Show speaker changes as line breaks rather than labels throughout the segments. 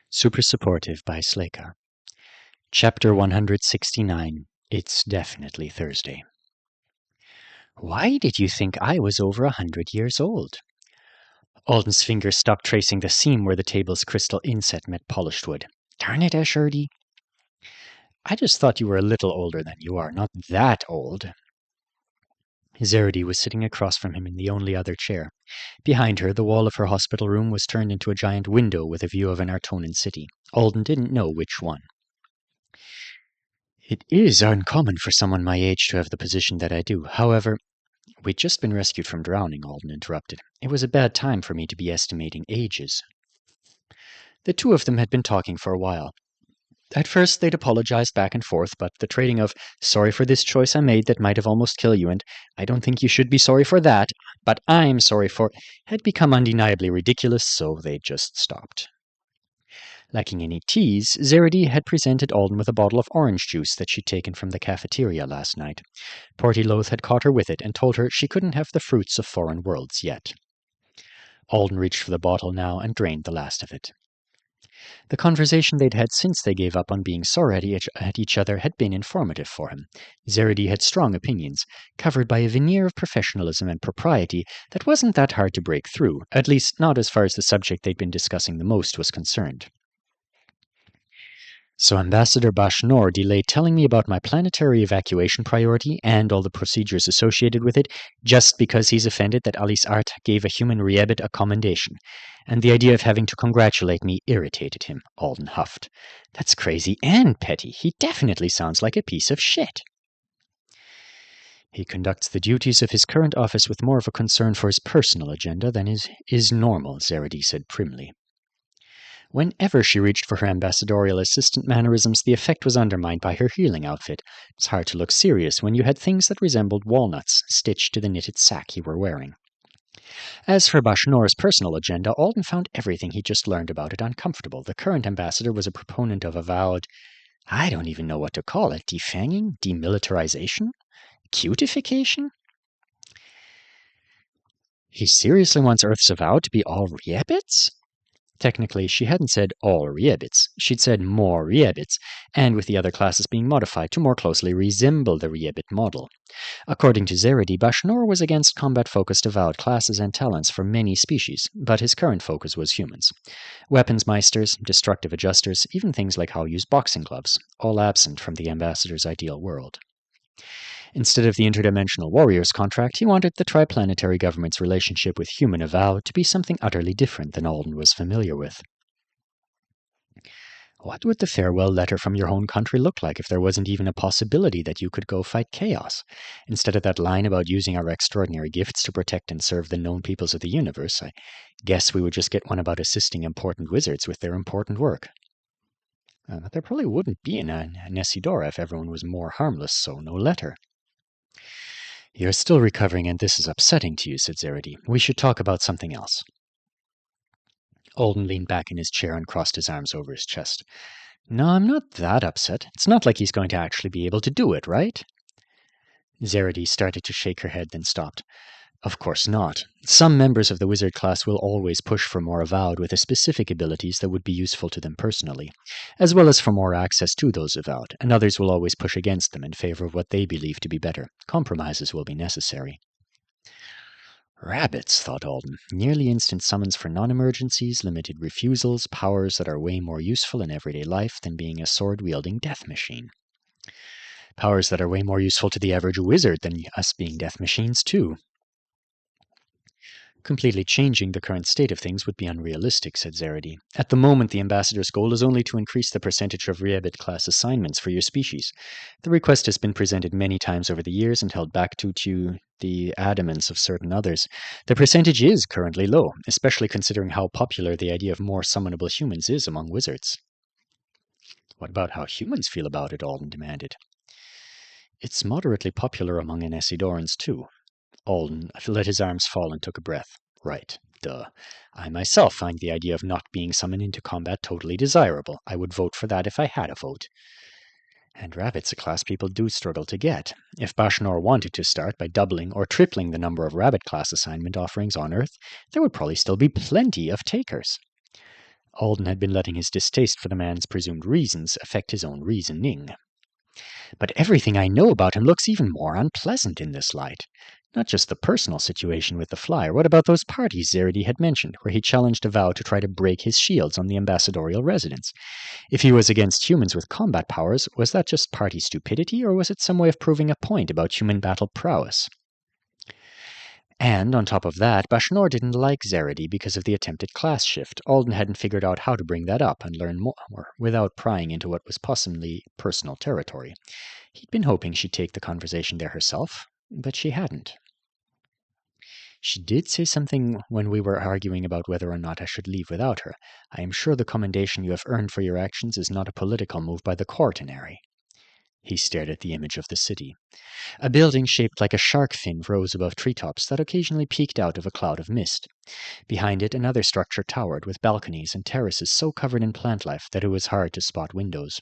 Super Supportive by Sleyca. Chapter 169. It's definitely Thursday. Why did you think I was over 100 years old? Alden's finger stopped tracing the seam where the table's crystal inset met polished wood. Darn it, Ashurdy. I just thought you were a little older than you are, not that old. Zarady was sitting across from him in the only other chair. Behind her, the wall of her hospital room was turned into a giant window with a view of an Artonan city. Alden didn't know which one. It is uncommon for someone my age to have the position that I do. However, we'd just been rescued from drowning, Alden interrupted. It was a bad time for me to be estimating ages. The two of them had been talking for a while. At first, they'd apologized back and forth, but the trading of, sorry for this choice I made that might have almost killed you, and I don't think you should be sorry for that, but I'm sorry for, had become undeniably ridiculous, so they just stopped. Lacking any tease, Zarady had presented Alden with a bottle of orange juice that she'd taken from the cafeteria last night. Portyloath had caught her with it and told her she couldn't have the fruits of foreign worlds yet. Alden reached for the bottle now and drained the last of it. The conversation they'd had since they gave up on being sorry at each other had been informative for him. Zarady had strong opinions, covered by a veneer of professionalism and propriety that wasn't that hard to break through, at least not as far as the subject they'd been discussing the most was concerned. So Ambassador Bashnor delayed telling me about my planetary evacuation priority and all the procedures associated with it just because he's offended that Alice Art gave a human Riebit a commendation, and the idea of having to congratulate me irritated him, Alden huffed. That's crazy and petty. He definitely sounds like a piece of shit. He conducts the duties of his current office with more of a concern for his personal agenda than is normal, Zarady said primly. Whenever she reached for her ambassadorial assistant mannerisms, the effect was undermined by her healing outfit. It's hard to look serious when you had things that resembled walnuts stitched to the knitted sack you were wearing. As for Bashnor's personal agenda, Alden found everything he just learned about it uncomfortable. The current ambassador was a proponent of avowed, I don't even know what to call it, defanging, demilitarization, cutification? He seriously wants Earth's avowed to be all Riebits? Technically, she hadn't said all Riebits. She'd said more Riebits, and with the other classes being modified to more closely resemble the Riebit model. According to Zarady, Bashnor was against combat-focused avowed classes and talents for many species, but his current focus was humans. Weapons meisters, destructive adjusters, even things like how to use boxing gloves, all absent from the ambassador's ideal world. Instead of the interdimensional warriors contract, he wanted the triplanetary government's relationship with human avowed to be something utterly different than Alden was familiar with. What would the farewell letter from your own country look like if there wasn't even a possibility that you could go fight chaos? Instead of that line about using our extraordinary gifts to protect and serve the known peoples of the universe, I guess we would just get one about assisting important wizards with their important work. But there probably wouldn't be an Nessidora if everyone was more harmless, so no letter. You're still recovering, and this is upsetting to you, said Zarady. We should talk about something else. Alden leaned back in his chair and crossed his arms over his chest. No, I'm not that upset. It's not like he's going to actually be able to do it, right? Zarady started to shake her head, then stopped. Of course not. Some members of the wizard class will always push for more avowed with the specific abilities that would be useful to them personally, as well as for more access to those avowed, and others will always push against them in favor of what they believe to be better. Compromises will be necessary. Rabbits, thought Alden. Nearly instant summons for non-emergencies, limited refusals, powers that are way more useful in everyday life than being a sword-wielding death machine. Powers that are way more useful to the average wizard than us being death machines, too. Completely changing the current state of things would be unrealistic, said Zarady. At the moment, the ambassador's goal is only to increase the percentage of Riebit class assignments for your species. The request has been presented many times over the years and held back due to the adamance of certain others. The percentage is currently low, especially considering how popular the idea of more summonable humans is among wizards. What about how humans feel about it? Alden demanded. It's moderately popular among Nessidorans, too. Alden let his arms fall and took a breath. Right, duh. I myself find the idea of not being summoned into combat totally desirable. I would vote for that if I had a vote. And rabbits a class people do struggle to get. If Bashnor wanted to start by doubling or tripling the number of rabbit class assignment offerings on Earth, there would probably still be plenty of takers. Alden had been letting his distaste for the man's presumed reasons affect his own reasoning. But everything I know about him looks even more unpleasant in this light. Not just the personal situation with the flyer. What about those parties Zeredy had mentioned, where he challenged Avow to try to break his shields on the ambassadorial residence? If he was against humans with combat powers, was that just party stupidity, or was it some way of proving a point about human battle prowess? And, on top of that, Bashnor didn't like Zeredy because of the attempted class shift. Alden hadn't figured out how to bring that up and learn more, without prying into what was possibly personal territory. He'd been hoping she'd take the conversation there herself, but she hadn't. She did say something when we were arguing about whether or not I should leave without her. I am sure the commendation you have earned for your actions is not a political move by the court, Inari. He stared at the image of the city. A building shaped like a shark fin rose above treetops that occasionally peeked out of a cloud of mist. Behind it, another structure towered, with balconies and terraces so covered in plant life that it was hard to spot windows.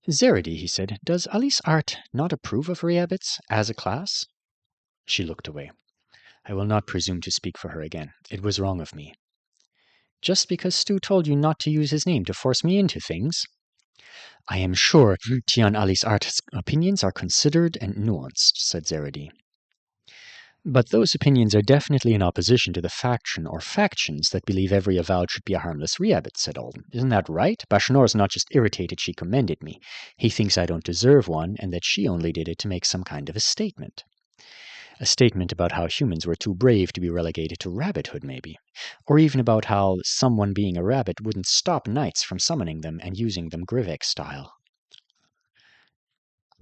Zeredy, he said, does Alice Art not approve of Reabits as a class? She looked away. I will not presume to speak for her again. It was wrong of me. Just because Stu told you not to use his name to force me into things? I am sure Tian Ali's Art's opinions are considered and nuanced, said Zeredy. But those opinions are definitely in opposition to the faction or factions that believe every avowed should be a harmless Reabit, said Alden. Isn't that right? Bashnor's not just irritated she commended me. He thinks I don't deserve one, and that she only did it to make some kind of a statement. A statement about how humans were too brave to be relegated to rabbithood, maybe. Or even about how someone being a rabbit wouldn't stop knights from summoning them and using them Grivek style.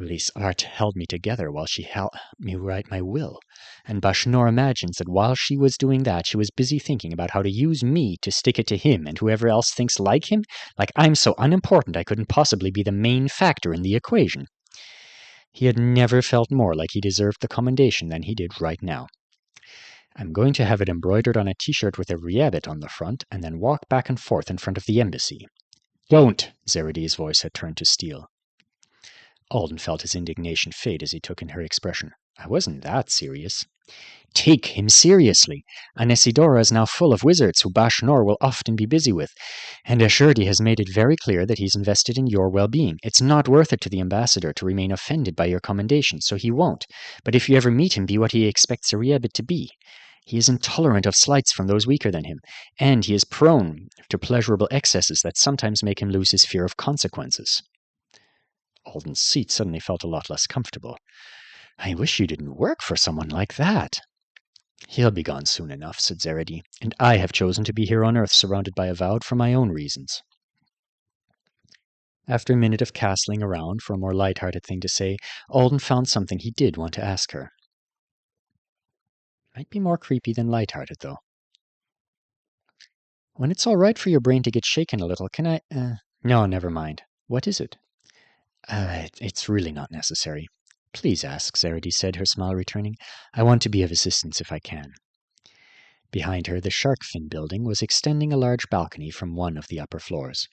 Alice Art held me together while she helped me write my will, and Bashnor imagines that while she was doing that, she was busy thinking about how to use me to stick it to him and whoever else thinks like him, like I'm so unimportant I couldn't possibly be the main factor in the equation. He had never felt more like he deserved the commendation than he did right now. I'm going to have it embroidered on a t-shirt with a Reabit on the front, and then walk back and forth in front of the embassy. Don't! Zeredy's voice had turned to steel. Alden felt his indignation fade as he took in her expression. I wasn't that serious. Take him seriously. Anesidora is now full of wizards who Bashnor will often be busy with, and Ashurdi has made it very clear that he's invested in your well-being. It's not worth it to the ambassador to remain offended by your commendation, so he won't. But if you ever meet him, be what he expects a Reabit to be. He is intolerant of slights from those weaker than him, and he is prone to pleasurable excesses that sometimes make him lose his fear of consequences. Alden's seat suddenly felt a lot less comfortable. I wish you didn't work for someone like that. He'll be gone soon enough, said Zeredy, and I have chosen to be here on Earth surrounded by Avowed for my own reasons. After a minute of castling around for a more light-hearted thing to say, Alden found something he did want to ask her. Might be more creepy than light-hearted, though. When it's all right for your brain to get shaken a little, can I... No, never mind. What is it? It's really not necessary. Please ask, Zeredy said, her smile returning. I want to be of assistance if I can. Behind her, the shark fin building was extending a large balcony from one of the upper floors.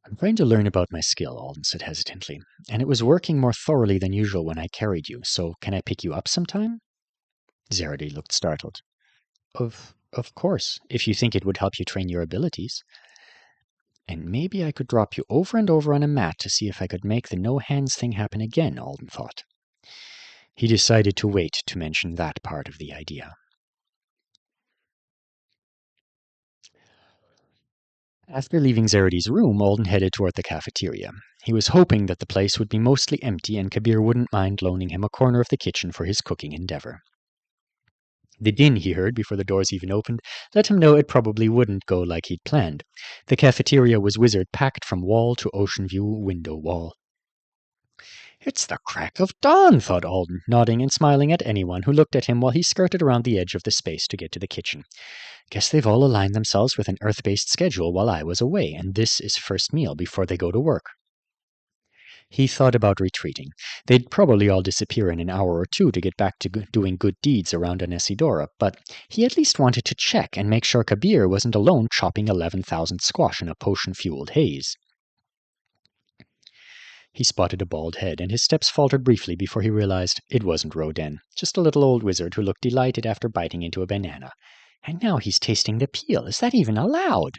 I'm trying to learn about my skill, Alden said hesitantly, and it was working more thoroughly than usual when I carried you, so can I pick you up sometime? Zeredy looked startled. Of course, if you think it would help you train your abilities. And maybe I could drop you over and over on a mat to see if I could make the no-hands thing happen again, Alden thought. He decided to wait to mention that part of the idea. After leaving Zeredy's room, Alden headed toward the cafeteria. He was hoping that the place would be mostly empty and Kabir wouldn't mind loaning him a corner of the kitchen for his cooking endeavor. The din he heard before the doors even opened let him know it probably wouldn't go like he'd planned. The cafeteria was wizard-packed from wall to ocean view window wall. It's the crack of dawn, thought Alden, nodding and smiling at anyone who looked at him while he skirted around the edge of the space to get to the kitchen. Guess they've all aligned themselves with an Earth-based schedule while I was away, and this is first meal before they go to work. He thought about retreating. They'd probably all disappear in an hour or two to get back to doing good deeds around Anesidora, but he at least wanted to check and make sure Kabir wasn't alone chopping 11,000 squash in a potion-fueled haze. He spotted a bald head, and his steps faltered briefly before he realized it wasn't Roden, just a little old wizard who looked delighted after biting into a banana. And now he's tasting the peel. Is that even allowed?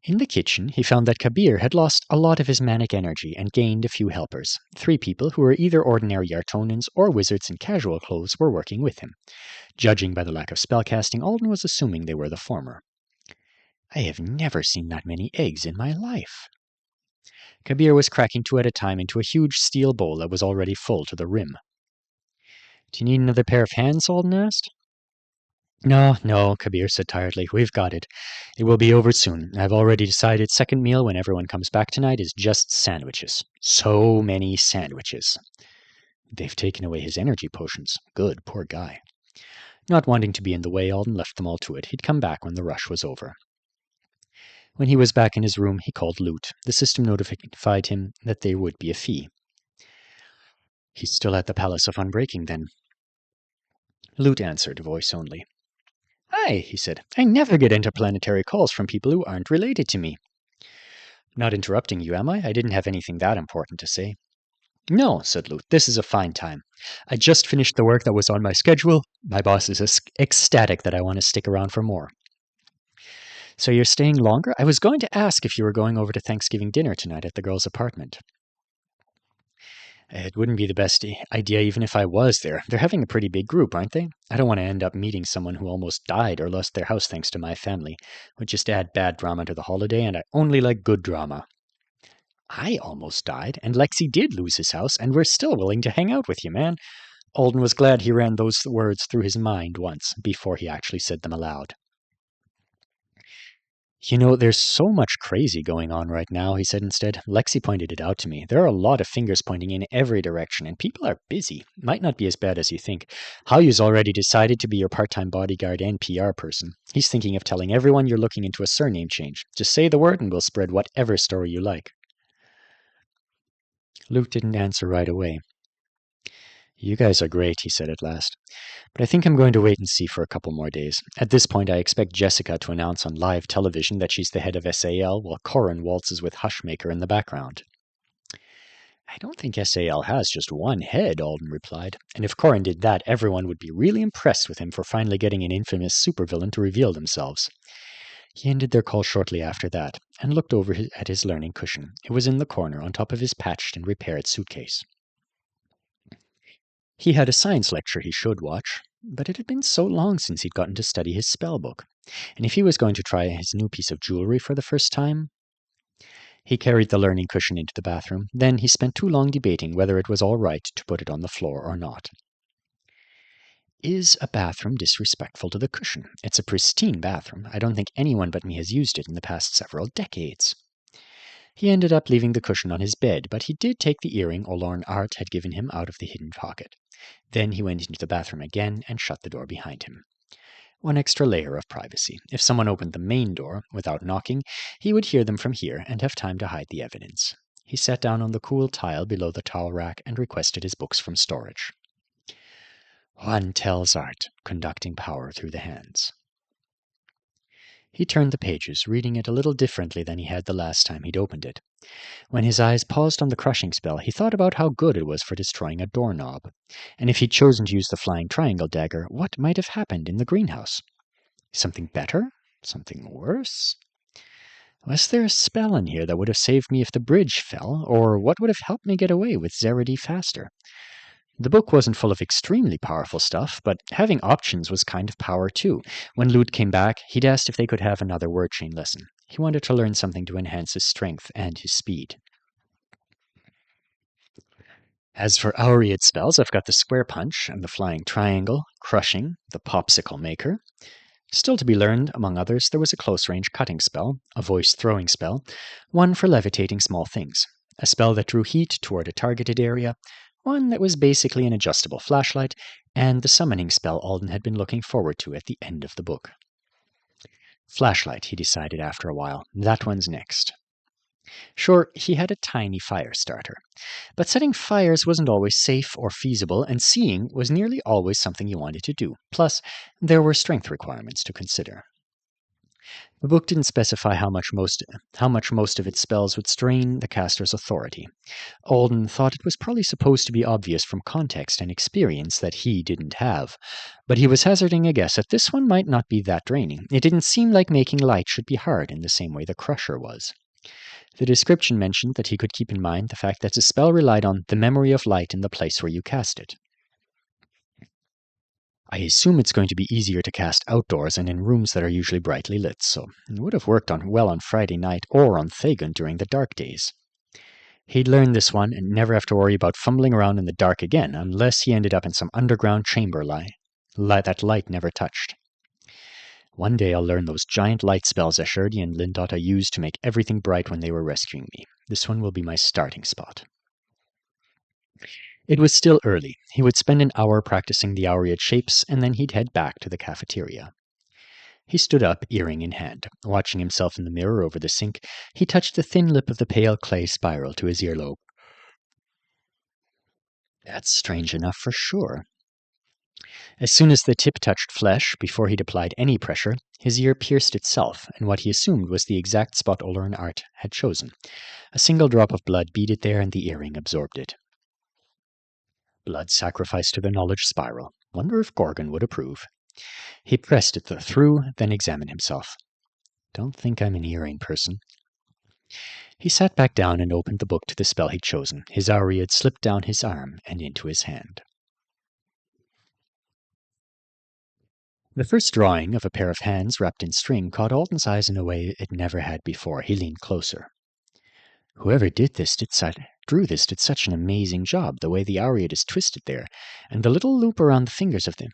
In the kitchen, he found that Kabir had lost a lot of his manic energy and gained a few helpers. 3 people who were either ordinary Yartonans or wizards in casual clothes were working with him. Judging by the lack of spellcasting, Alden was assuming they were the former. I have never seen that many eggs in my life. Kabir was cracking 2 at a time into a huge steel bowl that was already full to the rim. Do you need another pair of hands? Alden asked. No, Kabir said tiredly. We've got it. It will be over soon. I've already decided second meal when everyone comes back tonight is just sandwiches. So many sandwiches. They've taken away his energy potions. Good, poor guy. Not wanting to be in the way, Alden left them all to it. He'd come back when the rush was over. When he was back in his room, he called Lute. The system notified him that there would be a fee. He's still at the Palace of Unbreaking, then. Lute answered, voice only. Hi, he said. I never get interplanetary calls from people who aren't related to me. Not interrupting you, am I? I didn't have anything that important to say. No, said Lute. This is a fine time. I just finished the work that was on my schedule. My boss is ecstatic that I want to stick around for more. So you're staying longer? I was going to ask if you were going over to Thanksgiving dinner tonight at the girls' apartment. It wouldn't be the best idea even if I was there. They're having a pretty big group, aren't they? I don't want to end up meeting someone who almost died or lost their house thanks to my family. Would just add bad drama to the holiday, and I only like good drama. I almost died, and Lexi did lose his house, and we're still willing to hang out with you, man. Alden was glad he ran those words through his mind once, before he actually said them aloud. You know, there's so much crazy going on right now, he said instead. Lexi pointed it out to me. There are a lot of fingers pointing in every direction, and people are busy. Might not be as bad as you think. Halyu's already decided to be your part-time bodyguard and PR person. He's thinking of telling everyone you're looking into a surname change. Just say the word and we'll spread whatever story you like. Luke didn't answer right away. You guys are great, he said at last. But I think I'm going to wait and see for a couple more days. At this point, I expect Jessica to announce on live television that she's the head of SAL, while Corin waltzes with Hushmaker in the background. I don't think SAL has just one head, Alden replied. And if Corin did that, everyone would be really impressed with him for finally getting an infamous supervillain to reveal themselves. He ended their call shortly after that, and looked over at his learning cushion. It was in the corner, on top of his patched and repaired suitcase. He had a science lecture he should watch, but it had been so long since he'd gotten to study his spell book. And if he was going to try his new piece of jewelry for the first time... He carried the learning cushion into the bathroom. Then he spent too long debating whether it was all right to put it on the floor or not. Is a bathroom disrespectful to the cushion? It's a pristine bathroom. I don't think anyone but me has used it in the past several decades. He ended up leaving the cushion on his bed, but he did take the earring Olorn Art had given him out of the hidden pocket. Then he went into the bathroom again and shut the door behind him. One extra layer of privacy. If someone opened the main door, without knocking, he would hear them from here and have time to hide the evidence. He sat down on the cool tile below the towel rack and requested his books from storage. One tells art, conducting power through the hands. He turned the pages, reading it a little differently than he had the last time he'd opened it. When his eyes paused on the crushing spell, he thought about how good it was for destroying a doorknob. And if he'd chosen to use the flying triangle dagger, what might have happened in the greenhouse? Something better? Something worse? Was there a spell in here that would have saved me if the bridge fell, or what would have helped me get away with Zeredy faster? The book wasn't full of extremely powerful stuff, but having options was kind of power too. When Lute came back, he'd asked if they could have another word chain lesson. He wanted to learn something to enhance his strength and his speed. As for Aureate spells, I've got the Square Punch and the Flying Triangle, Crushing, the Popsicle Maker. Still to be learned, among others, there was a close-range cutting spell, a voice-throwing spell, one for levitating small things, a spell that drew heat toward a targeted area, one that was basically an adjustable flashlight, and the summoning spell Alden had been looking forward to at the end of the book. Flashlight, he decided after a while. That one's next. Sure, he had a tiny fire starter, but setting fires wasn't always safe or feasible, and seeing was nearly always something you wanted to do. Plus, there were strength requirements to consider. The book didn't specify how much most of its spells would strain the caster's authority. Alden thought it was probably supposed to be obvious from context and experience that he didn't have, but he was hazarding a guess that this one might not be that draining. It didn't seem like making light should be hard in the same way the Crusher was. The description mentioned that he could keep in mind the fact that the spell relied on the memory of light in the place where you cast it. I assume it's going to be easier to cast outdoors and in rooms that are usually brightly lit, so it would have worked well on Friday night or on Thagon during the dark days. He'd learn this one and never have to worry about fumbling around in the dark again unless he ended up in some underground chamber that light never touched. One day I'll learn those giant light spells Asherdi and Lindota used to make everything bright when they were rescuing me. This one will be my starting spot. It was still early. He would spend an hour practicing the Aureate shapes, and then he'd head back to the cafeteria. He stood up, earring in hand. Watching himself in the mirror over the sink, he touched the thin lip of the pale clay spiral to his earlobe. That's strange enough for sure. As soon as the tip touched flesh, before he'd applied any pressure, his ear pierced itself, and what he assumed was the exact spot Oloran Art had chosen. A single drop of blood beaded there, and the earring absorbed it. Blood sacrificed to the knowledge spiral. Wonder if Gorgon would approve. He pressed it through, then examined himself. Don't think I'm an earring person. He sat back down and opened the book to the spell he'd chosen. His Aureate slipped down his arm and into his hand. The first drawing of a pair of hands wrapped in string caught Alden's eyes in a way it never had before. He leaned closer. Whoever drew this did such an amazing job, the way the Aureate is twisted there, and the little loop around the fingers of the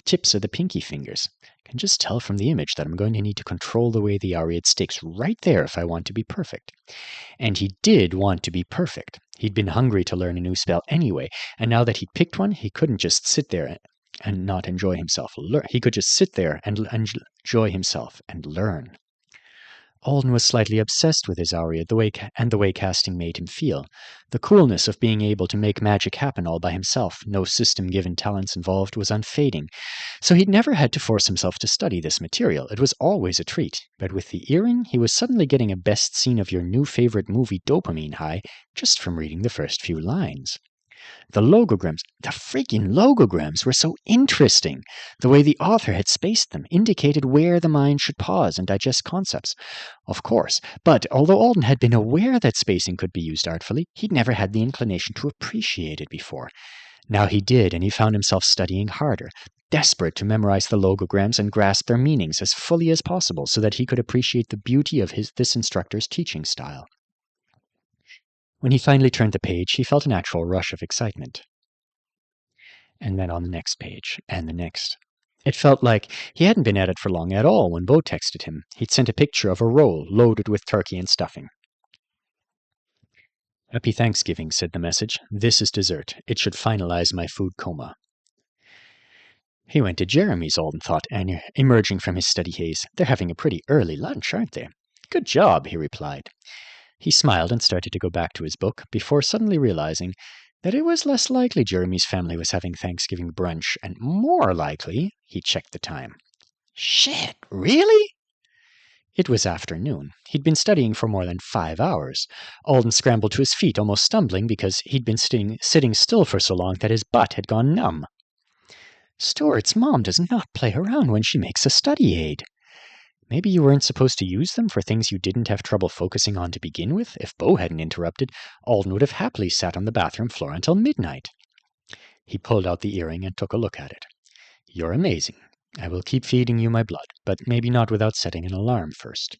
tips of the pinky fingers. I can just tell from the image that I'm going to need to control the way the Aureate sticks right there if I want to be perfect. And he did want to be perfect. He'd been hungry to learn a new spell anyway, and now that he'd picked one, he couldn't just sit there and not enjoy himself. He could just sit there and enjoy himself and learn. Alden was slightly obsessed with his Aureate, the way casting made him feel. The coolness of being able to make magic happen all by himself, no system-given talents involved, was unfading. So he'd never had to force himself to study this material. It was always a treat. But with the earring, he was suddenly getting a best scene of your new favorite movie dopamine high just from reading the first few lines. The freaking logograms were so interesting. The way the author had spaced them indicated where the mind should pause and digest concepts. Of course, but although Alden had been aware that spacing could be used artfully, he'd never had the inclination to appreciate it before. Now he did, and he found himself studying harder, desperate to memorize the logograms and grasp their meanings as fully as possible so that he could appreciate the beauty of this instructor's teaching style. When he finally turned the page, he felt an actual rush of excitement. And then on the next page, and the next. It felt like he hadn't been at it for long at all when Bo texted him. He'd sent a picture of a roll loaded with turkey and stuffing. Happy Thanksgiving, said the message. This is dessert. It should finalize my food coma. He went to Jeremy's, Alden thought, and emerging from his study haze. They're having a pretty early lunch, aren't they? Good job, he replied. He smiled and started to go back to his book before suddenly realizing that it was less likely Jeremy's family was having Thanksgiving brunch, and more likely, he checked the time. Shit, really? It was afternoon. He'd been studying for more than 5 hours. Alden scrambled to his feet, almost stumbling because he'd been sitting still for so long that his butt had gone numb. Stuart's mom does not play around when she makes a study aid. Maybe you weren't supposed to use them for things you didn't have trouble focusing on to begin with? If Bo hadn't interrupted, Alden would have happily sat on the bathroom floor until midnight. He pulled out the earring and took a look at it. You're amazing. I will keep feeding you my blood, but maybe not without setting an alarm first.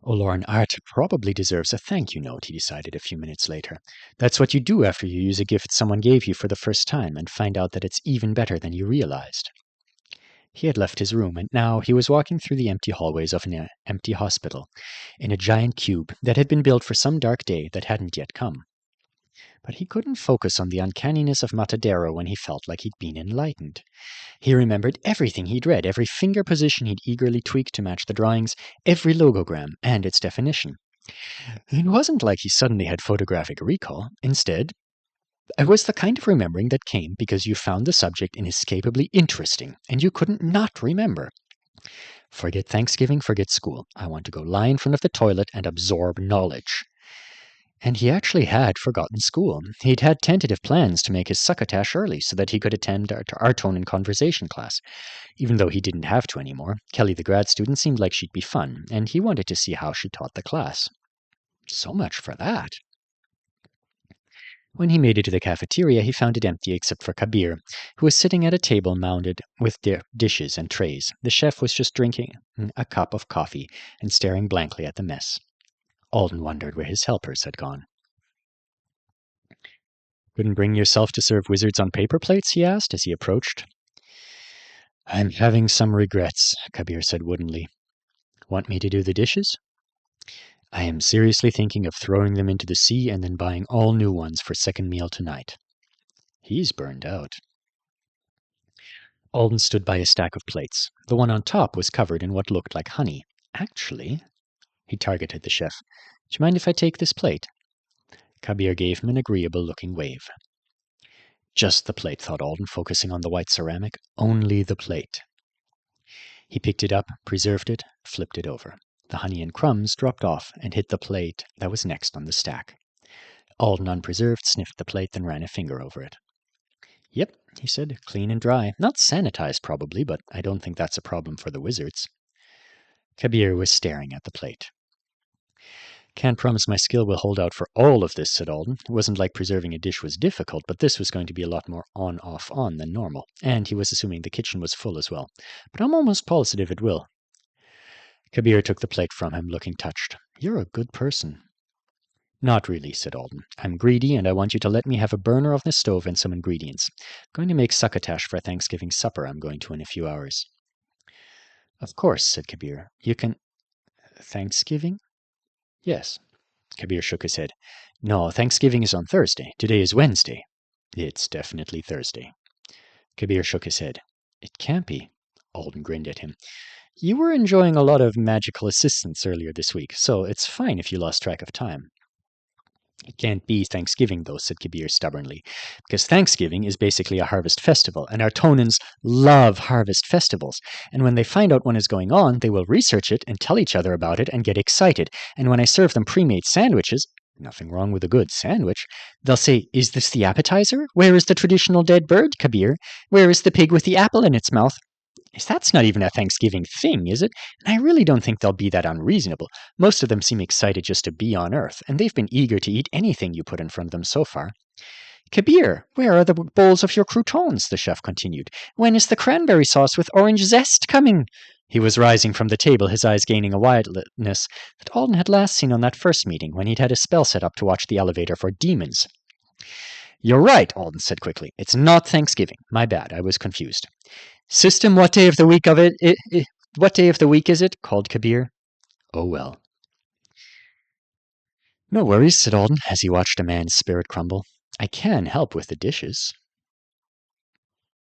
Oloran Art probably deserves a thank you note, he decided a few minutes later. That's what you do after you use a gift someone gave you for the first time and find out that it's even better than you realized. He had left his room, and now he was walking through the empty hallways of an empty hospital, in a giant cube that had been built for some dark day that hadn't yet come. But he couldn't focus on the uncanniness of Matadero when he felt like he'd been enlightened. He remembered everything he'd read, every finger position he'd eagerly tweaked to match the drawings, every logogram and its definition. It wasn't like he suddenly had photographic recall. Instead, it was the kind of remembering that came because you found the subject inescapably interesting, and you couldn't not remember. Forget Thanksgiving, forget school. I want to go lie in front of the toilet and absorb knowledge. And he actually had forgotten school. He'd had tentative plans to make his succotash early so that he could attend our tone and conversation class. Even though he didn't have to anymore, Kelly the grad student seemed like she'd be fun, and he wanted to see how she taught the class. So much for that. When he made it to the cafeteria, he found it empty except for Kabir, who was sitting at a table mounded with dishes and trays. The chef was just drinking a cup of coffee and staring blankly at the mess. Alden wondered where his helpers had gone. Couldn't bring yourself to serve wizards on paper plates? He asked as he approached. I'm having some regrets, Kabir said woodenly. Want me to do the dishes? I am seriously thinking of throwing them into the sea and then buying all new ones for second meal tonight. He's burned out. Alden stood by a stack of plates. The one on top was covered in what looked like honey. Actually, he targeted the chef. Do you mind if I take this plate? Kabir gave him an agreeable-looking wave. Just the plate, thought Alden, focusing on the white ceramic. Only the plate. He picked it up, preserved it, flipped it over. The honey and crumbs dropped off and hit the plate that was next on the stack. Alden, unpreserved, sniffed the plate, then ran a finger over it. Yep, he said, clean and dry. Not sanitized, probably, but I don't think that's a problem for the wizards. Kabir was staring at the plate. Can't promise my skill will hold out for all of this, said Alden. It wasn't like preserving a dish was difficult, but this was going to be a lot more on-off-on than normal, and he was assuming the kitchen was full as well. But I'm almost positive it will. Kabir took the plate from him, looking touched. You're a good person. Not really, said Alden. I'm greedy, and I want you to let me have a burner on the stove and some ingredients. I'm going to make succotash for Thanksgiving supper I'm going to in a few hours. Of course, said Kabir. You can... Thanksgiving? Yes. Kabir shook his head. No, Thanksgiving is on Thursday. Today is Wednesday. It's definitely Thursday. Kabir shook his head. It can't be. Alden grinned at him. You were enjoying a lot of magical assistance earlier this week, so it's fine if you lost track of time. It can't be Thanksgiving, though, said Kabir stubbornly, because Thanksgiving is basically a harvest festival, and our Tonans love harvest festivals. And when they find out one is going on, they will research it and tell each other about it and get excited. And when I serve them pre-made sandwiches, nothing wrong with a good sandwich, they'll say, is this the appetizer? Where is the traditional dead bird, Kabir? Where is the pig with the apple in its mouth? That's not even a Thanksgiving thing, is it? And I really don't think they'll be that unreasonable. Most of them seem excited just to be on Earth, and they've been eager to eat anything you put in front of them so far. Kabir, where are the bowls of your croutons? The chef continued. When is the cranberry sauce with orange zest coming? He was rising from the table, his eyes gaining a wildness that Alden had last seen on that first meeting when he'd had a spell set up to watch the elevator for demons. You're right, Alden said quickly. It's not Thanksgiving. My bad, I was confused. System, what day of the week what day of the week is it? Called Kabir. Oh well. No worries, said Alden, as he watched a man's spirit crumble. I can help with the dishes.